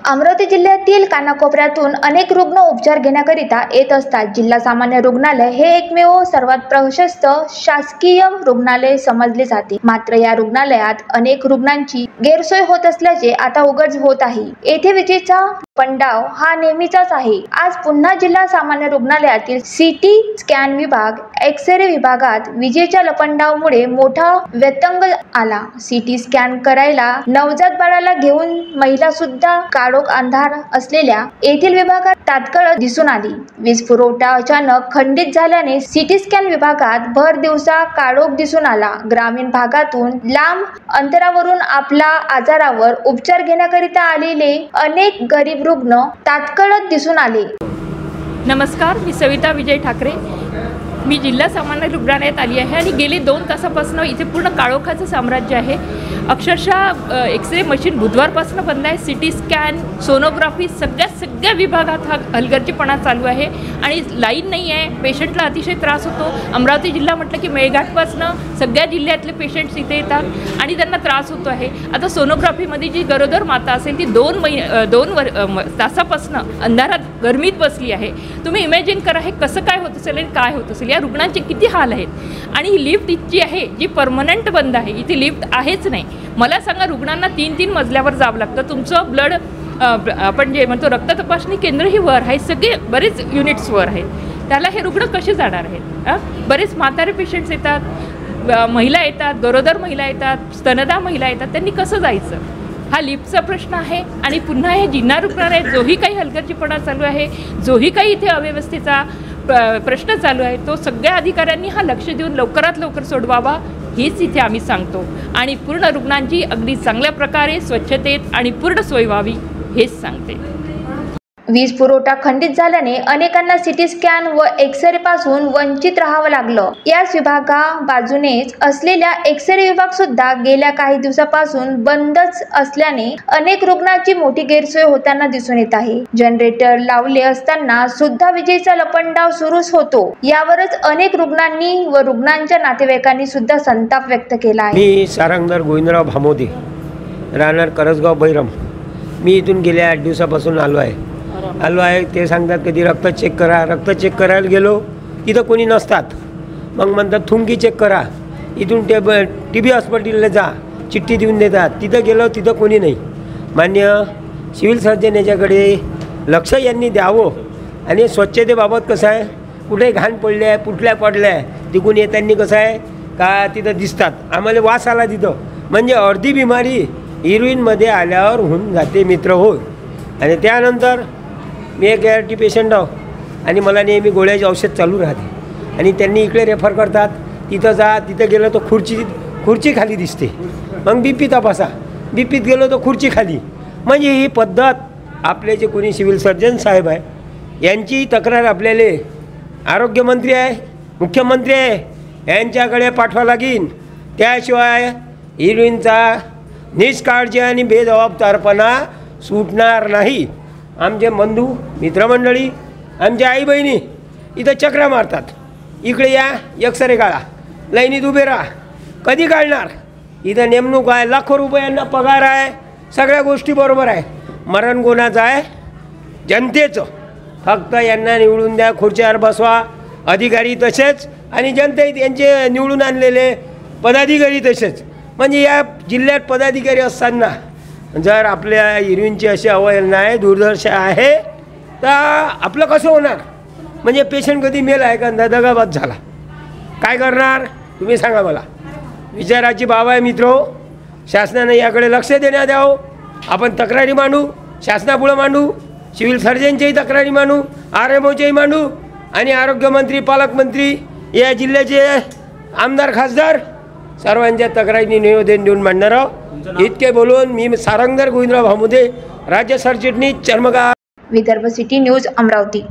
अमरावती जिल्ह्यातील कानाकोपऱ्यातून अनेक रुग्ण उपचार घेण्याकरिता येत असतात। जिल्हा सामान्य रुग्णालय हे एकमेव सर्वात प्रशस्त शासकीय रुग्णालय समजले जाते। मात्र या रुग्णालयात अनेक रुग्णांची गैरसोय होत असल्याचे आता उघड होत आहे। येथे विजेचा पंडाव हा नेहमीचाच आहे। आज पुन्हा जिल्हा सामान्य रुग्णालयातील सीटी स्कॅन विभाग, एक्स-रे विभागात विजेच्या लपंडावामुळे मोठा व्यत्यंग आला। सीटी स्कॅन करायला नवजात बाळाला घेऊन महिला सुद्धा काळोख अंधार असलेल्या येथील विभागात तात्काळ दिसून आली। वीज पुरवठा अचानक खंडित झाल्याने सीटी स्कॅन विभागात भर दिवसा काळोख दिसून आला। ग्रामीण भागातून लांब अंतरावरून आपला आजारावर उपचार घेण्याकरिता आलेले अनेक गरीब रुग्ण तात्काळ दिसून आले। नमस्कार, मी सविता विजय ठाकरे। मी जिल्हा सामान्य रुग्णालयात आली आहे आणि गेले 2 तासापासून इथे पूर्ण काळोखाचं साम्राज्य आहे। अक्षरशः एक्स-रे मशीन बुधवारपासून बंद आहे। सिटी स्कॅन, सोनोग्राफी सगळ्या विभागात हा हलगर्जीपणा चालू आहे आणि लाईन नाही आहे। पेशंटला अतिशय त्रास होतो। अमरावती जिल्हा म्हटलं की मेळघाटपासून सगळ्या जिल्ह्यातले पेशंट्स इथे येतात आणि त्यांना त्रास होतो आहे। आता सोनोग्राफीमध्ये जी गरोदर माता असेल ती 2 तासापासून अंधारात गरमीत बसली आहे। तुम्ही इमॅजिन करा हे कसं काय होत असेल आणि काय होत असेल, या रुग्णांचे किती हाल आहेत। आणि ही लिफ्ट जी आहे जी परमनंट बंद आहे, इथे लिफ्ट आहेच नाही। मला सांगा, रुग्णांना 3-3 मजल्यावर जावं लागतं। तुमचं ब्लड आपण जे म्हणतो रक्त तपासणी केंद्र ही वर आहे, सगळे बरेच युनिट्स वर आहेत। त्याला हे रुग्ण कसे जाणार आहेत? बरेच म्हातारे पेशंट्स येतात, महिला येतात, गरोदर महिला येतात, स्तनदा महिला येतात, त्यांनी कसं जायचं? हा लिफ्टचा प्रश्न आहे। आणि पुन्हा हे जिल्हा रुग्णालयात जोही काही हलगर्जीपणा चालू आहे, जोही काही इथे अव्यवस्थेचा प्रश्न चालू आहे, तो सगळ्या अधिकाऱ्यांनी हा लक्ष देऊन लवकरात लवकर सोडवावा हेच इथे आम्ही सांगतो। आणि पूर्ण रुग्णांची अगदी चांगल्या प्रकारे स्वच्छतेत आणि पूर्ण सोय व्हावी हेच सांगते। वीज पुरवठा खंडित झाल्याने अनेकांना सीटी स्कॅन व एक्स-रे पासून वंचित राहावं लागलं। याच विभागा बाजूनेच असलेल्या एक्स-रे विभाग सुद्धा गेल्या काही दिवसापासून बंदच असल्याने अनेक रुग्णांची मोठी गैरसोय होताना दिसून येत आहे। जनरेटर लावले असताना सुद्धा विजेचा लपंडाव सुरूच होतो। यावरच अनेक रुग्णांनी व रुग्णांच्या नातेवाईकांनी सुद्धा संताप व्यक्त केला आहे। मी सारंगधर गोविंदराव भामोदे, राहणार करसगाव बैरम। मी इथून गेल्या 8 दिवसापासून आलो आहे। ते सांगतात कधी रक्त चेक करा। रक्त चेक करायला गेलो तिथं कोणी नसतात। मग म्हणतात थुंकी चेक करा, इथून TB हॉस्पिटलला जा, चिठ्ठी देऊन देतात। तिथं गेलो तिथं कोणी नाही। मान्य सिव्हिल सर्जन याच्याकडे लक्ष यांनी द्यावं। आणि स्वच्छतेबाबत कसं आहे, कुठे घाण पडले आहे, पुटल्या पडल्या आहे, तिकून येताना कसं आहे का तिथं दिसतात। आम्हाला वास आला तिथं, म्हणजे अर्धी बिमारी हिरोईनमध्ये आल्यावर होऊन जाते मित्र होय। आणि त्यानंतर मी एक ART पेशंट आहो आणि मला नेहमी गोळ्याचे औषध चालू राहते आणि त्यांनी इकडे रेफर करतात, तिथं जा, तिथं गेलं तर खुर्ची खाली दिसते। मग BP तपासा, BPत गेलो तर खुर्ची खाली। म्हणजे ही पद्धत आपले जे कोणी सिव्हिल सर्जन साहेब आहे यांची तक्रार आपल्याला आरोग्यमंत्री आहे, मुख्यमंत्री आहे यांच्याकडे पाठवा लागेल। त्याशिवाय हिरोईनचा निष्काळजी आणि बेजबाबदारपणा सुटणार नाही। आमचे बंधू मित्रमंडळी, आमच्या आई बहिणी इथं चक्रा मारतात, इकडे या एक्स-रे काढा, लाईनीत उभे राहा, कधी काढणार? इथं नेमणूक आहे, लाखो रुपयांना पगार आहे, सगळ्या गोष्टी बरोबर आहे। मरण कोणाचं आहे? जनतेचं। फक्त यांना निवडून द्या, खुर्च्यावर बसवा, अधिकारी तसेच आणि जनतेत यांचे निवडून आणलेले पदाधिकारी तसेच। म्हणजे या जिल्ह्यात पदाधिकारी असताना जर आपल्या हिरोईनची अशी अवहेलना आहे, दुर्दशा आहे, तर आपलं कसं होणार? म्हणजे पेशंट कधी मेल आहे का? दगाबाद झाला, काय करणार तुम्ही सांगा मला? विचाराची बाब आहे मित्रो। शासनाने याकडे लक्ष देण्यात यावं। आपण तक्रारी मांडू, शासनापुढं मांडू, सिव्हिल सर्जनच्याही तक्रारी मांडू, RMOच्याही मांडू आणि आरोग्यमंत्री, पालकमंत्री, या जिल्ह्याचे आमदार, खासदार सर्वांच्या तक्रारींनी निवेदन देऊन मांडणार आहोत। इतके बोलून मी सारंगधर गोविंदराव भामोदे, राज्य सरचिटणीस चर्मगार, विदर्भ सिटी न्यूज, अमरावती।